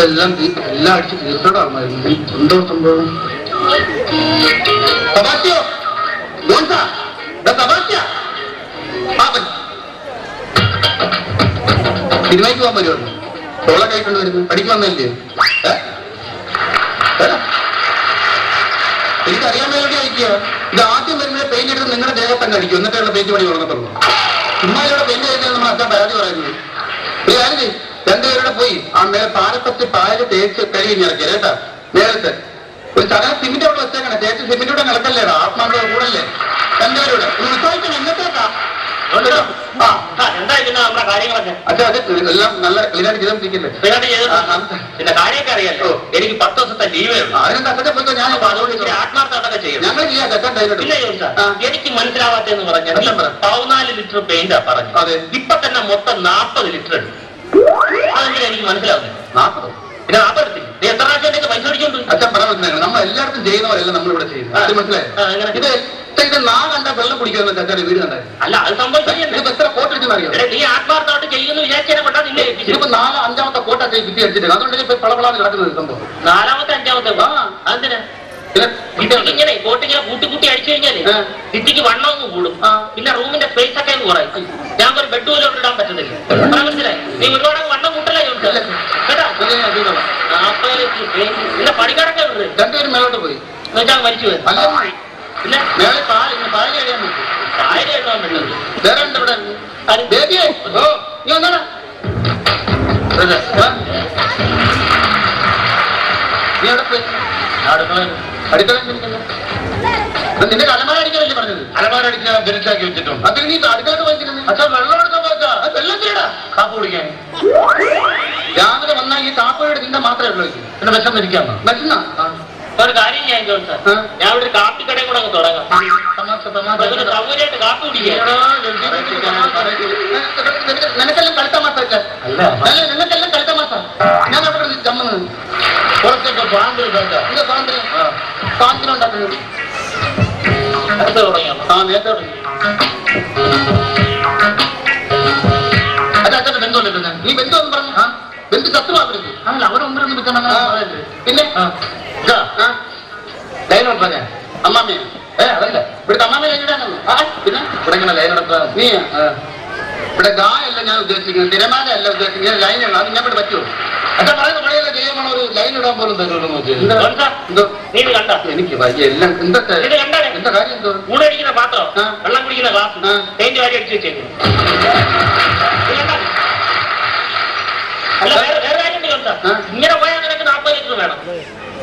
എല്ലാം അടിച്ച് തീർച്ചയായിട്ടും എന്തോ സംഭവം. സിനിമയ്ക്ക് പോകാൻ വരുമോ? ചോള കഴിക്കൊണ്ട് വരുന്നു. പഠിക്ക് വന്നല്ലേ? എനിക്കറിയാൻ വേണ്ടി അയക്കുക. ഇത് ആദ്യം വരുന്നത് പെയിന്റ് എടുത്ത് നിങ്ങളുടെ ദേഹത്തന്നെ അടിക്കും. എന്നിട്ടുള്ള പെയിന്റ് പണി തുടങ്ങത്തുള്ളൂ. ചുമ്മാരുടെ പെയിന്റ് കഴിഞ്ഞാൽ നമ്മൾ അച്ഛൻ പരാതി പറയുന്നത്. ഒരു കാര്യം ചെയ്യും, രണ്ടുപേരുടെ പോയി ആ പാലപ്പറ്റ് പാല് തേച്ച് കഴുകിഞ്ഞിറക്കിയ കേട്ടാ. നേരത്തെ ഒരു ചകല സിമെന്റ് അവിടെ വെച്ചേക്കണേ. തേച്ച് സിമെന്റിലൂടെ നടക്കല്ലേടാ, ആത്മാർത്ഥ കൂടല്ലേ. രണ്ടുപേരുടെ ഒന്ന് വിശ്വാസിക്കണം. എന്നത്തേക്കാ അച്ഛാ അത് എല്ലാം നല്ല ക്ലീനായിട്ട് ചെയ്തോണ്ടിരിക്കല്ലേ. പിന്നെ കാര്യമൊക്കെ അറിയാലോ. എനിക്ക് 10 ദിവസത്തെ ലീവേ ഉള്ളൂ. അതിനൊക്കെ അച്ഛനെ പോയിക്കോ. ഞാൻ ആത്മാർത്ഥമായിട്ടൊക്കെ ചെയ്യും. ഞങ്ങൾ ചെയ്യാം. എനിക്ക് മനസ്സിലാവാത്തെന്ന് പറഞ്ഞാൽ 14 ലിറ്റർ പെയിന്റാ പറഞ്ഞു. അതെ, ഇപ്പൊ തന്നെ മൊത്തം 40 ലിറ്റർ ഉണ്ട്. അതെങ്കിലും എനിക്ക് മനസ്സിലാവുന്നത്. 40 പിന്നെ 40 നീ എത്ര പ്രാവശ്യം പൈസ അടിച്ചോണ്ട് അച്ഛൻ പറയാൻ പറ്റുന്നത് നമ്മൾ എല്ലായിടത്തും ചെയ്യുന്നവരല്ല നമ്മളിവിടെ ചെയ്യുന്നത്. മനസ്സിലായി? ഇത് നാ കണ്ട വെള്ളം കുടിക്കുന്ന ചച്ചാടി വീട് കണ്ടായി. അല്ല അത് സംഭവിച്ചില്ല. എത്ര കോട്ട് അടിച്ചെന്നറിയാം. നീ ആത്മാർത്ഥമായിട്ട് ചെയ്യുന്നു വിചാരിച്ചതിനെ കൊണ്ടാ നിന്നെ ഇതിപ്പോ 4-5ാമത്തെ കോട്ടൊക്കെ വിറ്റി അടിച്ചിട്ട്. അതുകൊണ്ട് ഇപ്പൊ പളപളാന്ന് കിടക്കുന്നത് സംഭവം. 4ാമത്തെ 5ാമത്തെ അതിന് ഇങ്ങനെ കോട്ടിങ്ങനെ കൂട്ടി അടിച്ചു കഴിഞ്ഞാല് ഭിത്തിക്ക് വണ്ണമൊന്നും കൂടും. പിന്നെ റൂമിന്റെ സ്പേസ് ഒക്കെ കുറയും. ഞാൻ ഒരു ബെഡ് പോലും ഇടാൻ പറ്റുന്നില്ല. മനസ്സിലായി? നീ ഒരുപാട് വണ്ണം കൂട്ടല്ലേ കേട്ടാ. 40 പിന്നെ പണിക്കാരൊക്കെ രണ്ടുപേരും മേലോട്ട് പോയി എന്നുവെച്ചാൽ മരിച്ചു പോയി. പിന്നെ പാല് കഴിയാൻ പറ്റും. പാല് കഴിയാൻ പറ്റുന്നത് വേറെ ഉണ്ട് ഇവിടെ. ബേബിയെ ഓ നീ വന്നാടാ. നീ അവിടെ പോയി അടുക്കള നിന്റെ അലമാര അടിക്കാനല്ലേ പറഞ്ഞത്? അലമാര അടിക്കാൻ ബെനിച്ചാക്കി വെച്ചിട്ടുണ്ട്. അതിന് നീ അടുക്കളത്ത് പോയിരിക്കുന്നത്. അച്ഛാ വെള്ളം എടുക്കാൻ പോച്ചാ. അത് വെള്ളത്തിലടാ കാപ്പ് കുടിക്കാൻ. രാവിലെ വന്നാൽ ഈ കാപ്പയുടെ നിന്റെ മാത്രമേ ഉള്ളൂ. പിന്നെ വിശന്നിരിക്കാമോ? വിശന്ന ഒരു കാര്യം ഞാൻ ചോദിച്ചാൽ ഞാൻ ഇവിടെ ഒരു കാപ്പിക്കടയും കൂടെ തുടങ്ങാം. സൗകര്യമായിട്ട് കാപ്പി കുടിക്കാം. നിനക്കെല്ലാം കളിത്ത മാസം നിനക്കെല്ലാം കളിത്ത മാസം. ഞാൻ അവിടെ ചമ്മന്ന് കുറച്ചൊക്കെ സ്വാതന്ത്ര്യം ഉണ്ടാക്കുന്നത്. നേരത്തെ തുടങ്ങി. അത് അച്ഛന്റെ ബന്ധുവല്ലേ? നീ ബന്ധുവെന്ന് പറഞ്ഞു. ബന്ധു ശത്രുവാകരുത്. അല്ല അവരൊന്നും വിൽക്കണം. പിന്നെ ലൈനോട് പറഞ്ഞ അമ്മാമ്മ അതല്ല ഇവിടുത്തെ അമ്മാമ്മ ലൈനിടാനല്ലോ. പിന്നെ ഇവിടെ ഇങ്ങനെ ലൈനെടുത്ത നീ ഇവിടെ ഗായല്ല ഞാൻ ഉദ്ദേശിക്കുന്നത്, തിരമാല അല്ല ഉദ്ദേശിക്കുന്നത്, ലൈനാണ്. അത് ഞാൻ ഇവിടെ പറ്റുമോ? അച്ഛാ പറയുന്ന പഴയല്ല ചെയ്യുമ്പോൾ ഒരു ലൈൻ ഇടാൻ പോലും തരുമല്ലോ. എനിക്ക് വയ്യ എല്ലാം. എന്താ കാര്യം? എന്തോ ഊടടിക്കുന്ന പാത്രം, വെള്ളം കുടിക്കുന്ന ഗ്ലാസ്, പെയിന്റ് വാരി അടിച്ചു വെച്ചേക്കും. അല്ല വേറെ കാര്യം ഇങ്ങനെ പോയാൽ നിനക്ക് 40 ലിറ്റർ വേണം.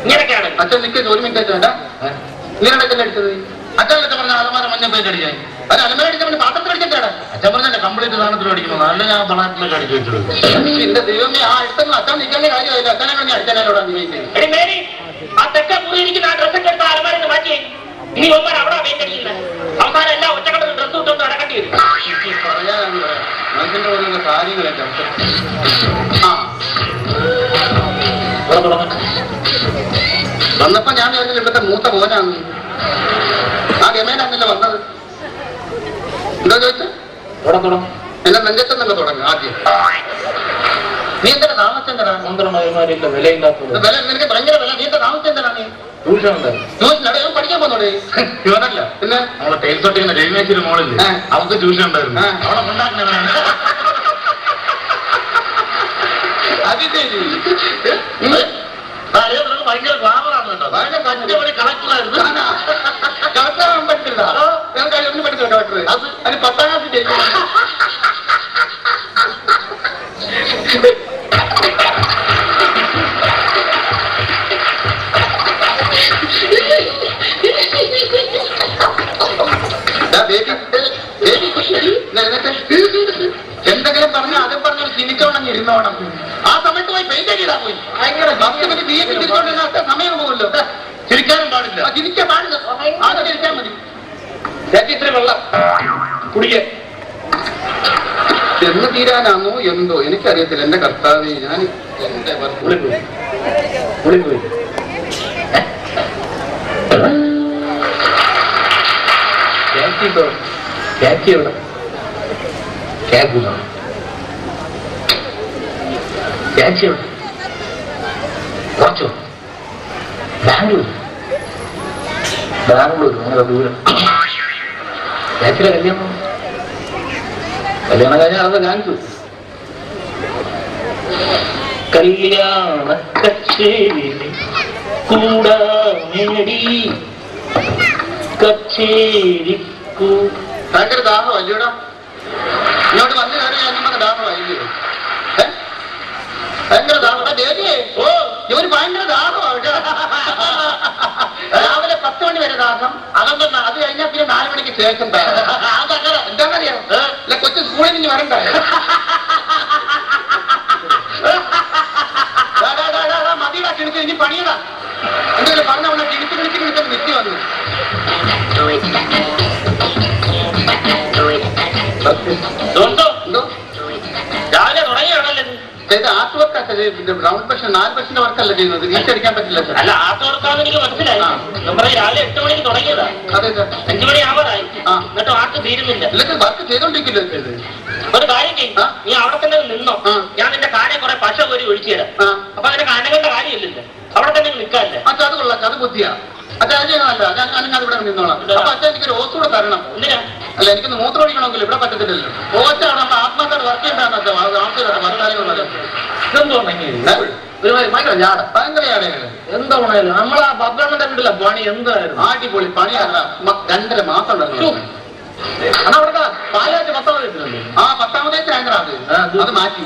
ഇങ്ങനെയൊക്കെയാണ്. അച്ഛൻ നിൽക്കുന്നത് 1 മിനിറ്റ് വേണ്ട. ഇങ്ങനെയൊക്കെ അടിച്ചത് അച്ഛനൊക്കെ പറഞ്ഞ അലമാര മഞ്ഞ പെയിന്റ് അടിച്ചായി. അത് അലമാര അടിച്ച പാത്രത്തിൽ അടിച്ചിട്ടാണ്. അച്ഛൻ പറഞ്ഞല്ലേ കംപ്ലീറ്റ് സാധനത്തിൽ അടിക്കണം. നല്ല ഞാൻ പണത്തിലൊക്കെ അടിച്ചു വെച്ചിട്ടുണ്ട്. എന്റെ ദൈവമേ ആ അടുത്തൊന്നും അച്ഛൻ നിൽക്കേണ്ട കാര്യമായില്ല. അച്ഛനെ വേണ്ടി അടിച്ചാലോട് മേരി ആ തെക്ക മുറിയിരിക്കുന്ന ആ ഡ്രസ്സൊക്കെ എടുത്ത് അലമാരിന്ന് മാറ്റി. ഇനി ഒന്നാൻ അവിടെ പെയിന്റ് അടിക്കുന്നത്. അവസാനം എല്ലാം ഒറ്റക്കടന്ന് ഡ്രസ്സ് ഇട്ടൊന്ന് നടക്കേണ്ടി വരും. പറയാനാണ് മനുഷ്യന്റെ ഓരോരോ കാര്യങ്ങളൊക്കെ. വന്നപ്പോ ഞാൻ വിചാരിച്ചു ഇവിടുത്തെ മൂത്ത മോനാണ്. ആ ഗമേനാന്നല്ലോ വന്നത്. എന്താ ചോദിച്ചത്? എന്നെ നെഞ്ചത്തെന്നല്ല തുടങ്ങും ആദ്യം. നീ എന്താണ് താമസം? എന്താണ് വിലയില്ലാത്തത്? വില നിനക്ക് ഭയങ്കര വില. നീ എന്താ താമസം? എന്താണ് നീ ട്യൂഷൻ പഠിക്കാൻ പോന്നോടെ? ഇവനല്ല പിന്നെ നമ്മളെ ടൈൽസ് ഒട്ടിക്കുന്ന രവിമേശ്വരി മോളില്ലേ, അവർക്ക് ട്യൂഷൻ ഉണ്ടായിരുന്നു. അവിടെ ഉണ്ടാക്കുന്ന അത് ശരി. ഭയങ്കര ഗ്ലാമറാണ് കേട്ടോ. ഭയങ്കര കളക്ടറായിരുന്നു. ഓണം. ആ സമയത്ത് പോയി പെയിന്റ് അടിയിടാൻ പോയി. സമയം പോകുമല്ലോ. ചിരിക്കാനും പാടില്ല. ചിരിക്കാൻ പാടില്ല. ആദ്യം ചിരിക്കാൻ മതി. ഇത്ര വെള്ളം കുടിക്കാൻ എന്ന് തീരാനാണോ എന്തോ എനിക്കറിയത്തില്ല. എന്റെ കർത്താവേ, ഞാൻ എന്റെ പോയി ബാംഗ്ലൂർ അങ്ങനെ ദൂരം. കല്യാണം കഴിഞ്ഞാൽ അത് ഡാൻസ് കല്യാണ കച്ചേരി കൂടാടി കച്ചേരി ഭയങ്കര ദാഹം അല്ലയോടാ. ഇങ്ങോട്ട് വന്നു കയറി നമ്മുടെ ദാഹമായില്ലേ? ഭയങ്കര ദാഹം. ഓ ഇവര് ഭയങ്കര ദാഹമാണ്. രാവിലെ 10 മണി വരെ ദാഹം. അതൊന്നും അത് കഴിഞ്ഞാൽ പിന്നെ 4 മണിക്ക് ശേഷം അതങ്ങനെ എന്താണെന്നറിയാം. അല്ല കൊച്ചു സ്കൂളിൽ നിന്ന് വരണ്ടായോ? മതിയിടാ കിണിക്ക് ഇനി പണിയടാ. എന്തെങ്കിലും പറഞ്ഞ കിണിച്ച് നിറ്റി വന്നു. എന്തോ രാവിലെ തുടങ്ങിയാണല്ലോ ഇത് ആർട്ട് വർക്ക്. ഗ്രൗണ്ട് പക്ഷെ 4% വർക്കല്ല ചെയ്യുന്നത്. നീച്ചടിക്കാൻ പറ്റില്ല. അല്ല ആർട്ട് വർക്കാന്ന് എനിക്ക് മനസ്സിലായി. നമ്മുടെ രാവിലെ 8 മണിക്ക് തുടങ്ങിയതാ. അതെ 5 മണി ആവാറായി. എന്നിട്ട് ആർട്ട് തീരുന്നില്ല. അല്ലെങ്കിൽ വർക്ക് ചെയ്തോണ്ടിരിക്കില്ല. ഒരു കാര്യം ചെയ്യും, നീ അവിടെ തന്നെ നിന്നോ. ഞാൻ നിന്റെ കാനെ കുറെ പശ കോരി ഒഴിച്ചു തരാം. അപ്പൊ നിന്റെ കാനകളുടെ കാര്യമില്ലല്ലോ, അവിടെ തന്നെ നിൽക്കാല്ലേ. അച്ഛാ അത് കൊള്ളാം, അത് ബുദ്ധിയാ. അച്ഛാ അത് ചെയ്യണമല്ല, ഞാൻ ഇവിടെ നിന്നോളാം. അപ്പൊ അച്ഛൻ എനിക്കൊരു ഓസ് കൂടെ തരണം. എന്തിനാ? അല്ല എനിക്കൊന്ന് മൂത്രം ഒഴിക്കണമെങ്കിൽ ഇവിടെ പറ്റത്തില്ലല്ലോ. ഓച്ചാണ് നമ്മുടെ ആത്മാക്കാട് വർക്ക് ചെയ്യേണ്ടതെന്ന് വെച്ചാൽ ആവശ്യമില്ല. പല കാര്യങ്ങളല്ല. ഇതെന്തോ ഭയങ്കര ഞാട, ഭയങ്കര ഞാടയാണ്. എന്താ ഗുണമായാലും നമ്മളാ ബബ്ബണ്ണന്റെ വീട്ടിലെ പണി എന്തായിരുന്നു? അടിപൊളി പണിയല്ല. 2.5 മാസം ഉണ്ടായിരുന്നു. അവിടുത്തെ പാലാറ്റ് 10ാമത് എത്തുന്നുണ്ട്. 10ാമതേ ചാങ്കറാ. അത് മാറ്റി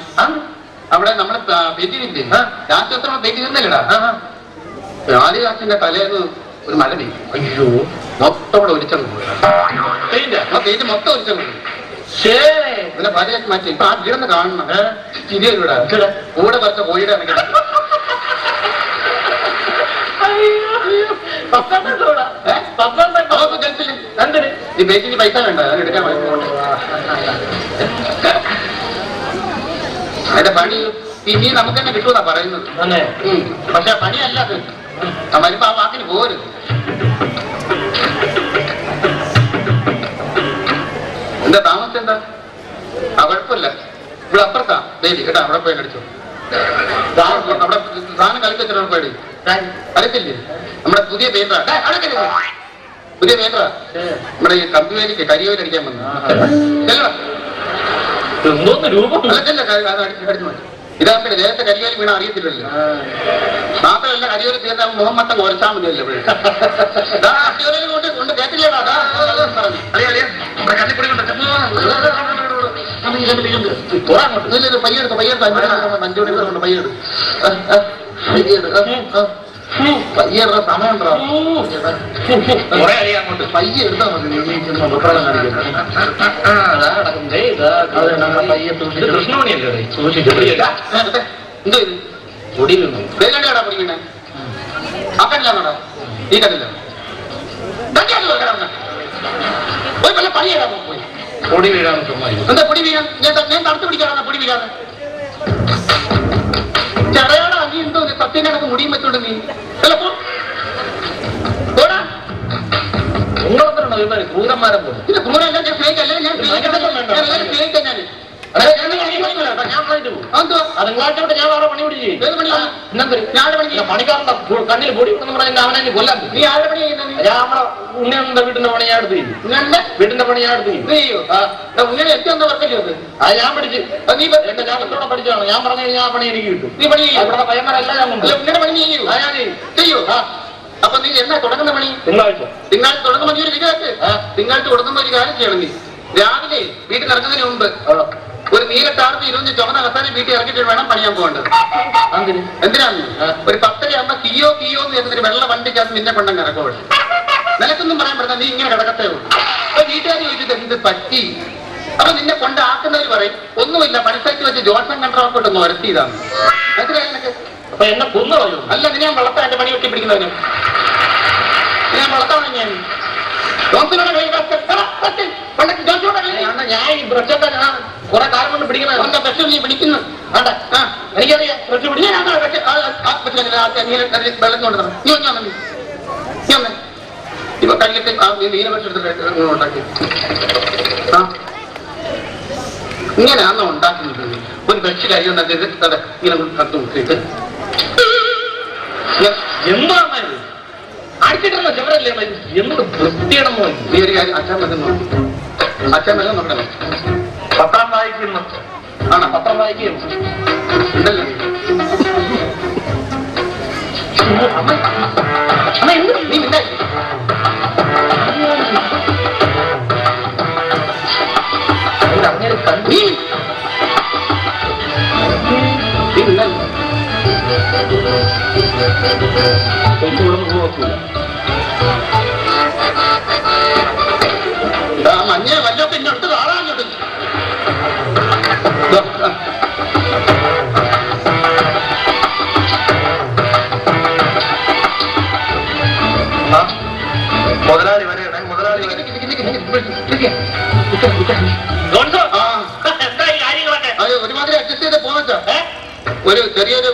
അവിടെ നമ്മളെ പെറ്റിനില്ലേ രാഷ്ട്രീയത്തോടെ പെറ്റി നിന്നില്ലടാ. ആദിവാസിന്റെ തലേന്ന് ഒരു മഴ പെയ്യും. അയ്യോ മൊത്തം കൂടെ ഒലിച്ചങ്ങ് പോയി. പെയിന്റ് മൊത്തം ഒലിച്ചങ്ങ് പോയി. പിന്നെ പാലയാക്കി മാറ്റി. ഇപ്പൊ ആ വീടൊന്ന് കാണണം. ചിരിയൂടാ കൂടെ പറിച്ച കോഴിയുടെ ഈ ബേക്കിന് പൈസ വേണ്ട, എടുക്കാൻ അതിന്റെ പണി ഇനി നമുക്ക് തന്നെ കിട്ടൂന്നാ പറയുന്നത്. പക്ഷെ പണിയല്ല അത്. വരുമ്പോ ആ വാക്കിന് പോരുത്. എന്താ താമസം എന്താ? കുഴപ്പമില്ല. ഇവിടെ അപ്പുറത്താ ബേബി കേട്ടാ. അവിടെ പോയി അടിച്ചു. അവിടെ സാധനം കളിച്ചിട്ട് പേടി അറിയത്തില്ലേ? നമ്മുടെ പുതിയ പേരാ. പുതിയ പേരാ നമ്മുടെ ഈ കമ്പുവേലിക്ക് കരിയോയിൽ അടിക്കാൻ വന്നു. ഇതാകുമ്പോ ദേശത്തെ കരിയോലി വീണ അറിയത്തില്ലല്ലോ. മാത്രമല്ല കരിയോലി തീർന്ന മുഹമ്മദ് കുറച്ചാൽ മതിയല്ലോ. കൊണ്ട് കേട്ടില്ലേടാ പയ്യെടുത്ത് പയ്യെടുത്ത സമയം പയ്യെ എടുത്താൽ മതി. കൃഷ്ണമണിയല്ലേ സൂക്ഷിച്ചിട്ട് എന്തോ ഇത് പൊടിയിലുണ്ട്. വേലണ്ടാടാ പൊടിക്കണേ. ആ കണ്ടില്ലാന്നോടാ? ഈ കണ്ടില്ല പോയി വല്ല പണി ചെയ്താ പോയി. പൊടി വീഴാന്ന് ചുമ്മാ. എന്താ പൊടി വീഴാൻ? ഞാൻ തണുത്ത് പിടിക്കാറാ പൊടി വീഴാതെ. ചെറയാടാ നീ എന്തോ സത്യം കണക്ക് മുടിയും വെച്ചോണ്ട് നീ ചിലപ്പോ നിങ്ങളെത്രയാണോ ഇവര് ക്രൂരന്മാരെ പോലെ? പിന്നെ ക്രൂരല്ല, ഞാൻ സ്നേഹിക്കല്ലേ. ഞാൻ സ്നേഹിക്കാൻ അതുങ്ങളായിട്ട് ഞാൻ വേറെ പണി പിടിച്ച് പണിക്കാരന്റെ കണ്ണിൽ പൊടി അവനെ കൊല്ലാൻ. നീ ആരുടെ പണി ചെയ്യുന്നത്? ഞാൻ നമ്മുടെ ഉണ്ണിയുടെ വീട്ടിന്റെ പണി ഞാൻ എടുത്ത് വീട്ടിന്റെ പണി ഞാൻ എടുത്ത് ഉണ്ണിയുടെ എത്തി എന്താ വർക്കല്ലോ? അത് ഞാൻ പഠിച്ച് നീ എന്റെ ജാതത്തോടെ പഠിച്ചാണ്. ഞാൻ പറഞ്ഞു കഴിഞ്ഞാൽ ആ പണി എനിക്ക് കിട്ടും. നീ പണി ഇവിടെ പയ്യന്മാരല്ല ഞാൻ ഉണ്ണിയുടെ പണി ചെയ്യൂ. ഞാൻ ചെയ്യൂ. അപ്പൊ നീ എന്നാ തുടങ്ങുന്ന പണി? തിങ്കളാഴ്ച തുടങ്ങുമ്പോ നീ ഒരു വിചാരിച്ച് തിങ്കളാഴ്ച തുടങ്ങുമ്പോ ഒരു കാര്യം ചെയ്യണം. നീ രാവിലെ വീട്ടിൽ ഇറങ്ങുന്നതിന് മുമ്പ് ഒരു നീലത്താർത്ത് 25 ചുമന്ന കസാരം വീട്ടിൽ ഇറക്കിയിട്ട് വേണം പണിയാൻ പോകേണ്ടത്. എന്തിനാന്ന്? ഒരു 10:30 ആകുമ്പോ കിയോ എന്ന് കേൾക്കുന്നൊരു വെള്ള വണ്ടിക്കകത്ത് നിന്നെ കൊണ്ടങ്ങ് ഇറക്കോളൂ. നിനക്കൊന്നും പറയാൻ പറ്റില്ല. നീ ഇങ്ങനെ കിടക്കത്തേ ഉള്ളൂ. അപ്പൊ വീട്ടുകാർ ചോദിച്ചിട്ട് എന്ത് പറ്റി? അപ്പൊ നിന്നെ കൊണ്ടാക്കുന്നവർ പറയും ഒന്നുമില്ല പണിസ്ഥലത്ത് വെച്ച് ജോൺസൺ കൺട്രോൾക്കൊട്ടൊന്ന് വരത്തിയതാണ്. മനസ്സിലായി നിനക്ക്? അപ്പൊ എന്നെ കൊന്നുകളയോ? അല്ല, നിന്നെ ഞാൻ വളർത്താൻ എന്റെ പണി വെട്ടി പിടിക്കുന്നവനും ഞാൻ വളർത്താണ്. ഞാൻ ജോൺസനോടെ ഞാൻ ഈ ബ്രഷൊക്കെ ഞാൻ കുറെ കാലം കൊണ്ട് പിടിക്കുന്നത്. എന്താ ബ്രഷ് നീ പിടിക്കുന്നു? എനിക്കറിയാം ബ്രഷ് പിടിക്കാൻ. വെള്ളം കൊണ്ട് നീ വന്നു ഇപ്പൊ കല്ലിട്ട് നീല ബ്രഷ് എടുത്തിട്ട് ഉണ്ടാക്കി. ഇങ്ങനെയാണോ ഉണ്ടാക്കുന്നത്? ഒരു ബ്രഷ് കൈ ഉണ്ടാക്കി ഇങ്ങനെ കത്ത് മുട്ടിയിട്ട് എന്താണ് അടിച്ചിട്ടുള്ള ചെവരല്ലേ? എന്ത് വൃത്തിയാണെന്നോ. നീ ഒരു കാര്യം അച്ഛൻ വരുന്നു. അച്ഛൻ വരും നോക്കണം. പത്രം വായിക്കുന്നു. ആണോ? പത്രം വായിക്കുന്നു ഉണ്ടല്ലോ. നീ മിണ്ടായി. അങ്ങനെ കണ്ടു. മഞ്ഞ വല്ലൊക്കെ എന്റെ അടുത്ത് ആളാങ്ങോട്ട്. മുതലാളി വരെയാണ്. മുതലാളി ഒരുമാതിരി അഡ്ജസ്റ്റ് ചെയ്ത് പോകാ. ഒരു ചെറിയൊരു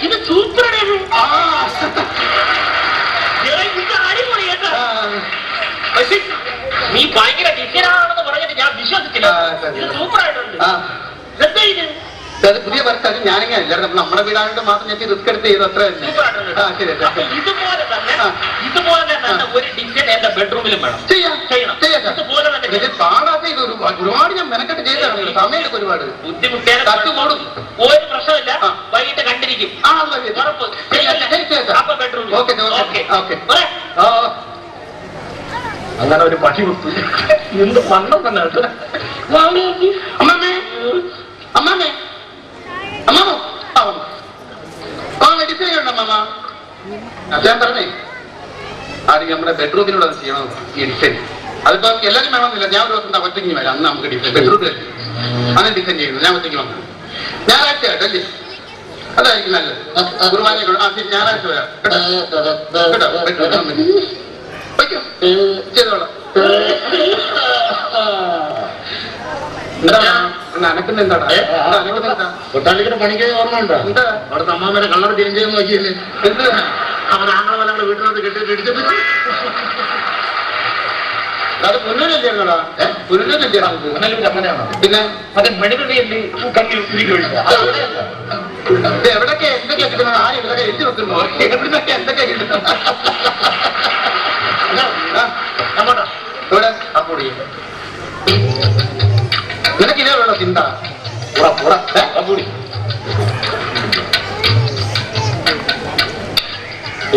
ഇത് സൂപ്പറാണ്. നീ ഭയങ്കര ഡിസൈനാണെന്ന് പറഞ്ഞിട്ട് ഞാൻ വിശ്വസിച്ചില്ല. ഇത് സൂപ്പറായിട്ടുണ്ട്. പുതിയ വർക്ക് അത് ഞാനിങ്ങനെ ഇല്ലായിരുന്നു. നമ്മുടെ വീടായിട്ട് മാത്രം ഞാൻ റിസ്ക് എടുത്ത് ചെയ്തു. അത്ര ഇതുപോലെ തന്നെ ഒരു ഡിസൈൻ എന്റെ ബെഡ്റൂമിലും വേണം. പാടാത്ത ഇത് ഒരുപാട് ഞാൻ മെനക്കെട്ട് ചെയ്താണ്. സമയം ഒരുപാട് ബുദ്ധിമുട്ടിയാലും കത്ത് കൂടും. ഒരു പ്രശ്നമില്ല. വൈകിട്ട് കണ്ടിരിക്കും. അപ്പൊ ബെഡ്റൂം. അങ്ങനെ ഒരു പട്ടി കുത്തു. എന്ത് മണ്ണം തന്നെ. അമ്മമ്മേ അമ്മമ്മേ അമ്മമ്മോ ഡിസൈൻ ഉണ്ടോ അമ്മമ്മ? ഞാൻ പറഞ്ഞേ ആദ്യം നമ്മുടെ ബെഡ്റൂമിലുള്ളത് ചെയ്യണം. ഈ ഡിസൈൻ അതിപ്പോ എല്ലാവരും വേണമെന്നില്ല. ഞാൻ ഒരു ദിവസം ഒറ്റയ്ക്ക് വരാം. അന്ന് നമുക്ക് ഡിസൈൻ ബെഡ്റൂമിൽ അങ്ങനെ ഡിസൈൻ ചെയ്യുന്നത്. ഞാൻ ഒറ്റയ്ക്ക് വന്നു. ഞായറാഴ്ച കേട്ടല്ലേ? അതായിരിക്കും നല്ലത്. കുർബാനയൊക്കെ ഞായറാഴ്ച വരാം കേട്ടോ. വയ്ക്കോ ചെയ്തോളാം. അനക്കുന്ന എന്താടാ? കൊട്ടാളിക്കടെ പണിക്ക് ഓർമ്മയുണ്ടോ? എന്താ അവിടുത്തെ അമ്മാമേരെ കളർ ചേഞ്ച് ചെയ്ത് നോക്കിയില്ലേ? എന്ത് അവൻ ആങ്ങളെ പോലെ വീട്ടിനകത്ത് കെട്ടിട്ട് ഇടിച്ചിട്ട്. അത് പുനരല്ലേടാ? പുനരല്ലേടാ? അങ്ങനെയാണോ? പിന്നെ മറ്റേ മെഡിക്കൽ കണ്ണിൽ ഉരുക്കി ഒഴിക്കുക. എവിടൊക്കെ എന്തൊക്കെയാ കിട്ടുന്നത്? ആരും ഇവിടെയൊക്കെ എഴുതി വെക്കുന്നു. എവിടുന്നൊക്കെ എന്തൊക്കെയാ കിട്ടുന്നത്? അങ്ങോട്ടാ ഇവിടെ അപ്പോടി നിനക്ക് ഇതേ ഉള്ള ചിന്ത. അപ്പൂടി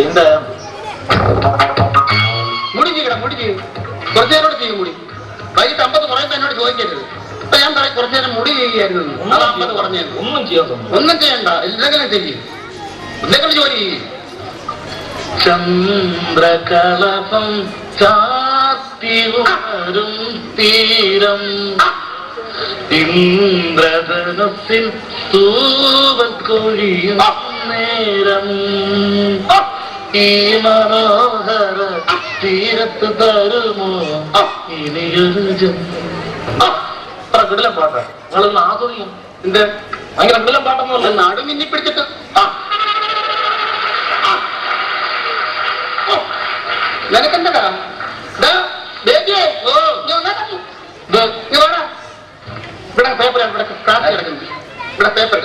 എന്താ മുടി ചെയ്യണം. മുടി ചെയ്യും. കുറച്ചു നേരോട് ചെയ്യും മുടി. വൈകിട്ട് 50 കുറയുമ്പോ എന്നോട് ചോദിക്കരുത്. അപ്പൊ ഞാൻ പറയും കുറച്ചു നേരം മുടി ചെയ്യുകയായിരുന്നു. അത് 50 കുറഞ്ഞത്. ഒന്നും ചെയ്യാൻ തോന്നുന്നു. ഒന്നും ചെയ്യണ്ട. എന്തെങ്കിലും ചെയ്യും. എന്തെങ്കിലും ജോലി ചെയ്യും. ചന്ദ്രകളഭം ചാത്തി വരും തീരം ഇന്ദ്രധനസിൽ തൂവൽക്കൊഴിയും നേരം ഈ മനോഹര തീരത്ത് തരുമോ ഇനിയൊരു അത്ര കിടിലം പാട്ടാ. നിങ്ങളൊന്ന് ആസ്വദിക്കും. എന്ത് ഭയങ്കര കിടിലം പാട്ടൊന്നുമല്ല. നാട് മിന്നി പിടിച്ചിട്ട് നിനക്കെന്താ ഇവിടെ പേപ്പർ ഇവിടെ ക്ലാസ് കിടക്കുന്നു. ഇവിടെ പേപ്പർ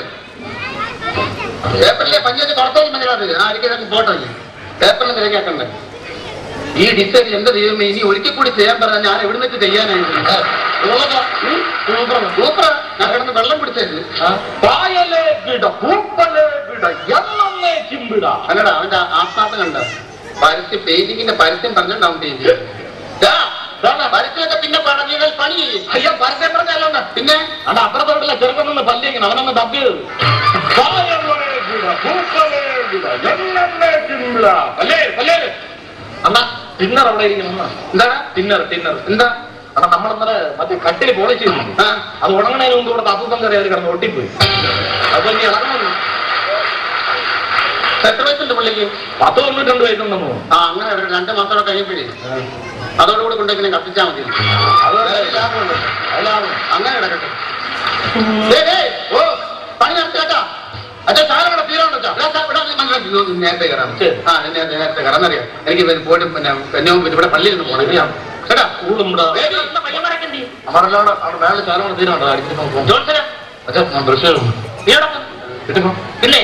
പേപ്പറിലെ പഞ്ചായത്ത് പുറത്തോളം മനസ്സിലാക്കുന്നത്. ആ ഒരിക്കലും ഫോട്ടോ പേപ്പറിൽ തിരക്കാക്കണ്ടേ? ഈ ഡിസൈൻ എന്റെ ദൈവമേ ഇനി ഒരിക്കൽ കൂടി ചെയ്യാൻ പറഞ്ഞാൽ ഞാൻ എവിടെ നിന്നിട്ട് ചെയ്യാനായിരുന്നു. സൂപ്പർ. ഞാൻ കിടന്ന് വെള്ളം കുടിച്ചായിരുന്നു. അല്ലടാ അവന്റെ ആത്മാർത്ഥ കണ്ട പരസ്യം പെയിന്റിങ്ങിന്റെ പരസ്യം പറഞ്ഞിട്ടുണ്ടാവും പെയിന്റിങ്. പരസ്യമൊക്കെ പിന്നെ പറഞ്ഞാൽ പണി. അയ്യോ പരസ്യം പറഞ്ഞല്ലോ. പിന്നെ അത് അപ്പുറത്തോട്ടുള്ള ചെറുക്കൊന്ന് പല്ലിങ്ങനെ അവനൊന്ന് തപ്പിയത്. അന്നാ ടിന്നർ അവിടെ ഇരിക്കണം. എന്താണ് ടിന്നർ ടിന്നർ എന്താ? കാരണം നമ്മളന്നേരെ മറ്റേ കട്ടില് പോളിച്ച് ചെയ്തിട്ടുണ്ട്. അത് ഉണങ്ങണതിന് മുമ്പ് ഇവിടെ തത്വം കയറി അവർ കിടന്ന് ഒട്ടിപ്പോയി. അപ്പൊ ഇനി ഇളകണം. എത്ര വയസ്സുണ്ട് പുള്ളിക്ക്? 10-92 വയസ്സുണ്ടെന്ന് തോന്നുന്നു. അങ്ങനെ 2 മാസം കഴിയുമ്പോഴേ അതോടുകൂടി കൊണ്ടെങ്കിലും കത്തിച്ചാൽ മതി. അത് ലാഭം. അങ്ങനെ കിടക്കട്ടെ. ഓ പണി നടത്തി കേട്ടാ. അച്ഛാ സാധനങ്ങളെ തീരാണ്ടോ? നേരത്തെ കയറാം. നേരത്തെ കയറാന്നറിയാം. എനിക്ക് പോയിട്ട് പിന്നെ ഇവിടെ പള്ളിയിൽ നിന്ന് പോകണം. കേട്ടാ മേളിൽ സാധനങ്ങൾ തീരാണ്ടോ? പിന്നെ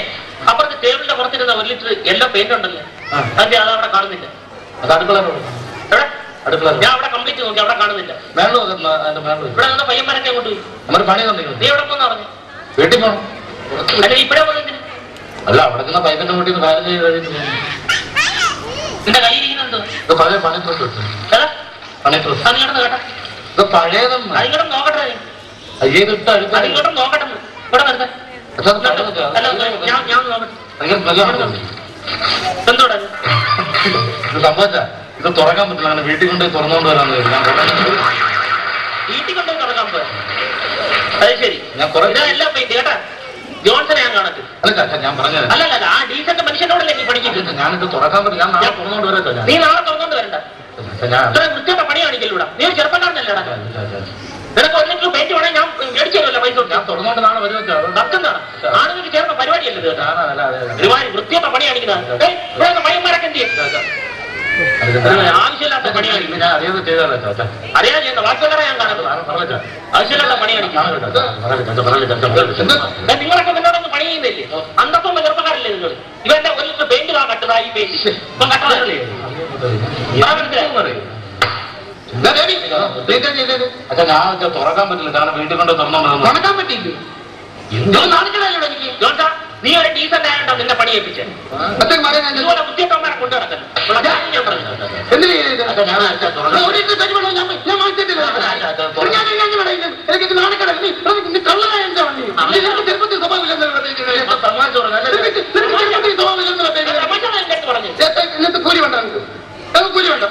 അപ്പുറത്ത് ടേബിളിന്റെ പുറത്തിരുന്ന 1 ലിറ്റർ യെല്ലോ പെയിന്റ് ഉണ്ടല്ലോ, അതിന്റെ അത് അവിടെ കാണുന്നില്ല. അത് അടുക്കള ഞാൻ അവിടെ കംപ്ലീറ്റ് നോക്കി, അവിടെ കാണുന്നില്ല. ഇവിടെ നിന്ന് പയ്യന്മാരൊക്കെ അങ്ങോട്ട് പോയി. നമ്മുടെ പണി തന്നില്ല. നീ എവിടെ പോന്ന് പറഞ്ഞു? വീട്ടിൽ പോകണം. അല്ല ഇപ്പഴേ പോകുന്നതിന് അല്ല അവിടെ ചെന്ന പൈപ്പിന്റെ വീട്ടിൽ നിന്ന് കാര്യം ചെയ്ത് നിന്റെ കയ്യിരിക്കുന്നുണ്ടോ? ഇത് പഴയ പണി ഡ്രസ് പണി ഡ്രസ് അത് ഇങ്ങോട്ട് കേട്ടെ. ഇത് പഴയതൊന്നും അതിങ്ങോട്ടും നോക്കട്ടെ. അയ്യേതിട്ട് അതിങ്ങോട്ടും നോക്കട്ടെ. ഇവിടെ വരുന്നത് ഞാൻ നോക്കട്ടെ. എന്തോടാ ഇത് സംഭവിച്ച ഇത് തുറക്കാൻ പറ്റില്ല. അങ്ങനെ വീട്ടിൽ കൊണ്ട് തുറന്നുകൊണ്ട് വരാന്ന് വീട്ടിൽ കൊണ്ടുപോയി തുറക്കാൻ പോയ. അത് ശരി. ഞാൻ കുറെ എല്ലാം പെയിന്റ് കേട്ടാ. ജോൺസനെ ഞാൻ കാണത്തില്ല. അല്ല ഞാൻ പറഞ്ഞത് അല്ലല്ല, ആ ഡീസന്റ് മനുഷ്യനോടല്ലേ നീ പഠിക്കുന്നത്? ഞാനിത് തുറക്കാൻ പറ്റില്ല. ഞാൻ നാളെ തുറന്നുകൊണ്ട് വരാം. നീ നാളെ തുറന്നുകൊണ്ട് വരണ്ട. ഇത്ര വൃത്തിയുടെ പണി കാണിക്കല്ലൂടാ. നീ ഒരു ചെറുപ്പക്കാരനല്ലേടാ. നിനക്ക് 1 ലിറ്റർ പെയിന്റ് വേണേ ഞാൻ മേടിച്ചു തരുമല്ലോ പൈസ. ഞാൻ തുറന്നുകൊണ്ട് നാളെ വരുമോ? നടക്കുന്നതാണ്. ആണുങ്ങൾക്ക് ചേർന്ന പരിപാടിയല്ലേ ഇത്? ഒരുപാട് വൃത്തിയുടെ പണി കാണിക്കുന്നതാണ്. ഇവിടെ മയന്മാരൊക്കെ എന്ത് ചെയ്യും? ആവശ്യമില്ലാത്ത പണി കാണിക്കും. ഞാൻ അറിയാതെ ചെയ്താലോ അറിയാതെ ചെയ്യുന്ന വാക്കുകളെ ഞാൻ കാണുന്നത്. ആവശ്യമില്ലാത്ത പണി കാണിക്കും. നിങ്ങളൊക്കെ നിങ്ങളൊന്നും പണി ചെയ്യുന്നില്ലേ? അന്തസ്സുള്ള ചെറുപ്പക്കാരല്ലേ നിങ്ങൾ? ഇവന്റെ 1 ലിറ്റർ പെയിന്റ് കട്ടതാ. ഈ പെയിന്റ് ഇപ്പം കട്ടതല്ലേ? അച്ഛാ ഞാൻ തുറക്കാൻ പറ്റില്ല. കാരണം വീട്ടിൽ കൊണ്ട് തുറന്നോണ്ട് തുറക്കാൻ പറ്റില്ല. എനിക്ക് നീ ഒരു ഡീസന്റ് ആയതുകൊണ്ടോ നിന്നെ പണി ഏൽപ്പിച്ചത്? ഇതുപോലെ ബുദ്ധിയന്മാരെ കൊണ്ടു നടക്കുന്നു. കൂലി വേണ്ട, കൂലി വേണ്ട.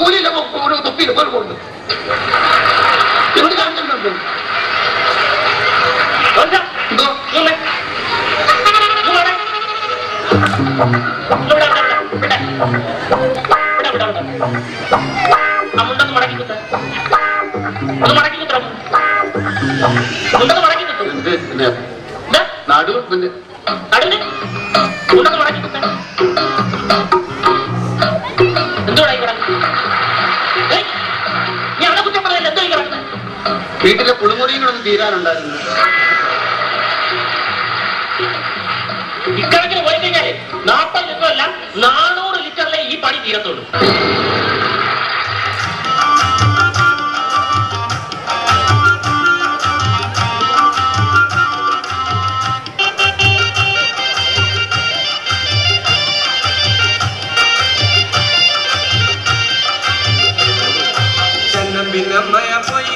കൂലിയില്ല, ഒരു തൊപ്പിയില്ല, പോലെ കൊടുത്തു. എന്ത് കാണിച്ചിട്ടുണ്ട്? എന്തോ മുണ്ടൊന്ന് മടക്കി കുത്ത. ഒന്ന് മടക്കി കുത്ത. മുണ്ടൊന്ന് മടക്കി കുത്തു. നടു പിന്നെ നടുവിന് മുണ്ടൊന്ന് മടക്കി കുത്ത. എന്തോടാ ഈ കിടക്കുന്നത്? നീ അവിടെ കുറ്റം പറയല്ല. എന്തോ ഈ കിടക്കുന്നത്? വീട്ടിലെ കുളിമുറികളൊന്നും തീരാനുണ്ടായിരുന്നു. ഇക്കണക്കിന് പോയി കഴിഞ്ഞാല് 40 ലിറ്റർ അല്ല 400 ലിറ്ററിലെ ഈ പണി തീരത്തുള്ളൂ. ചന്ന പിന്ന മായ പോയി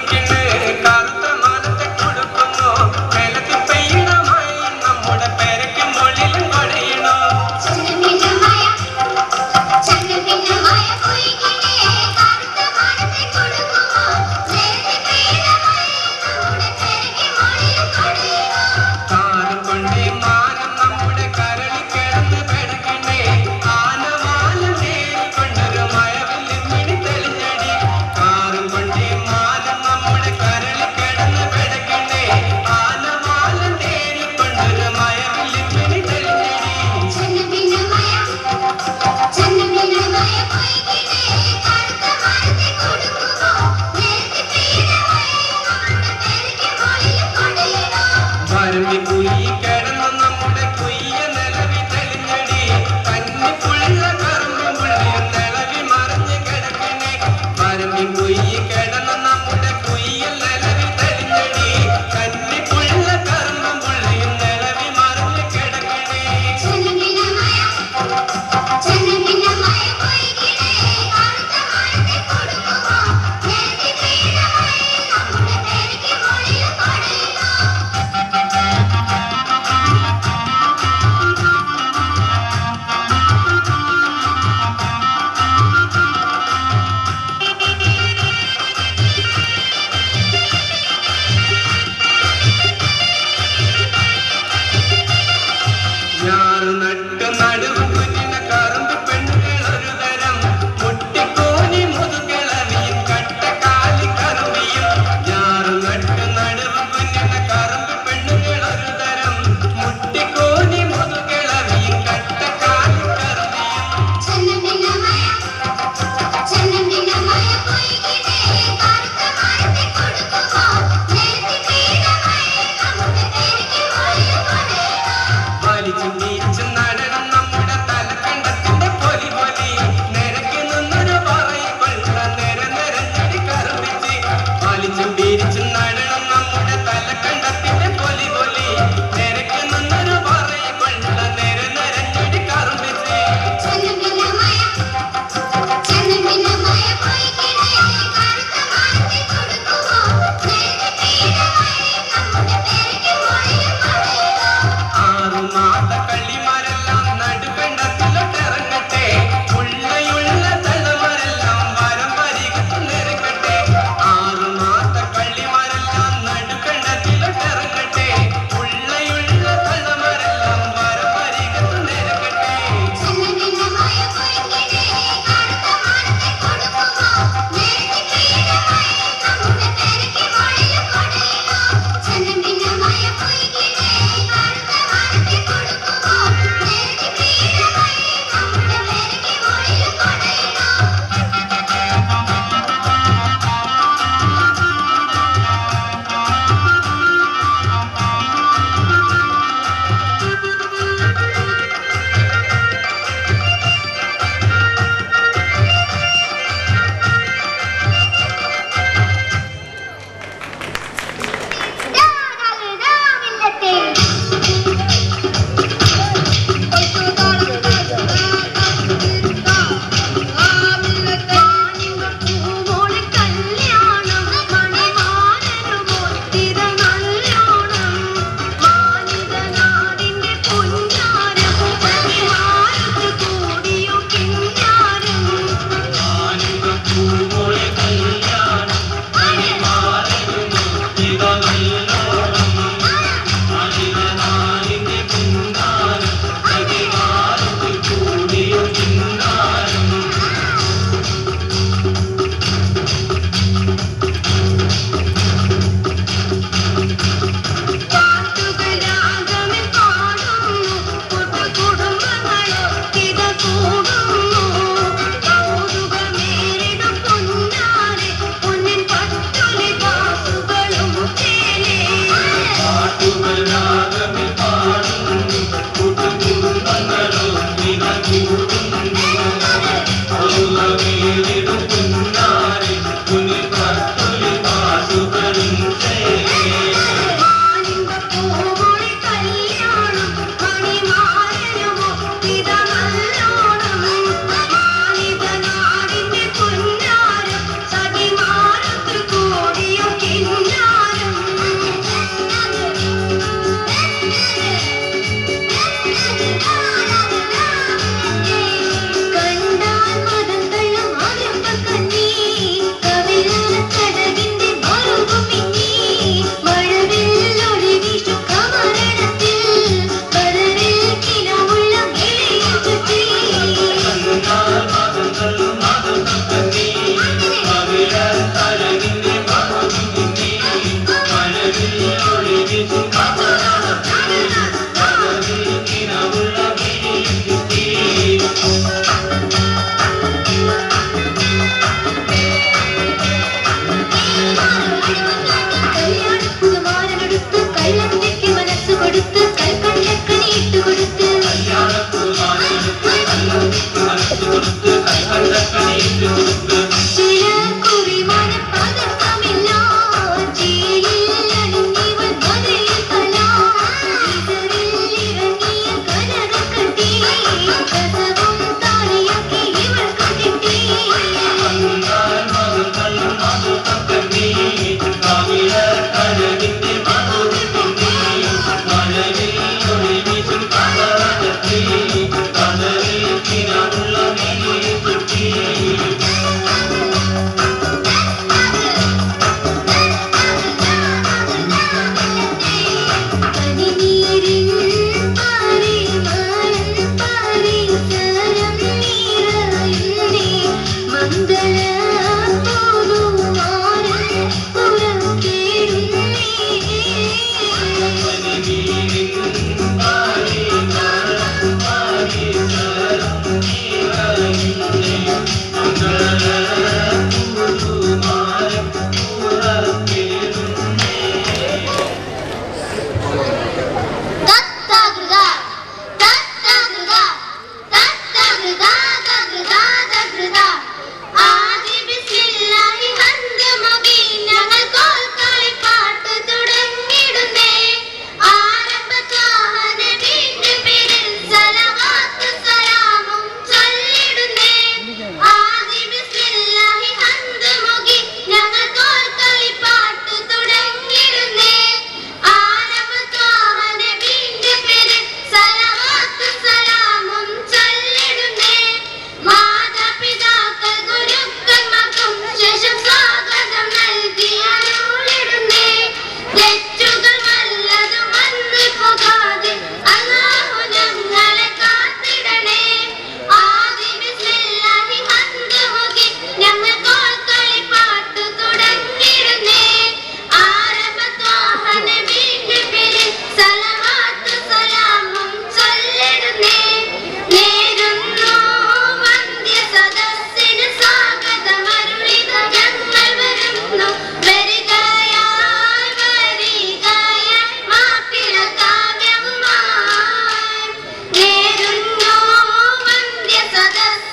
സദസ്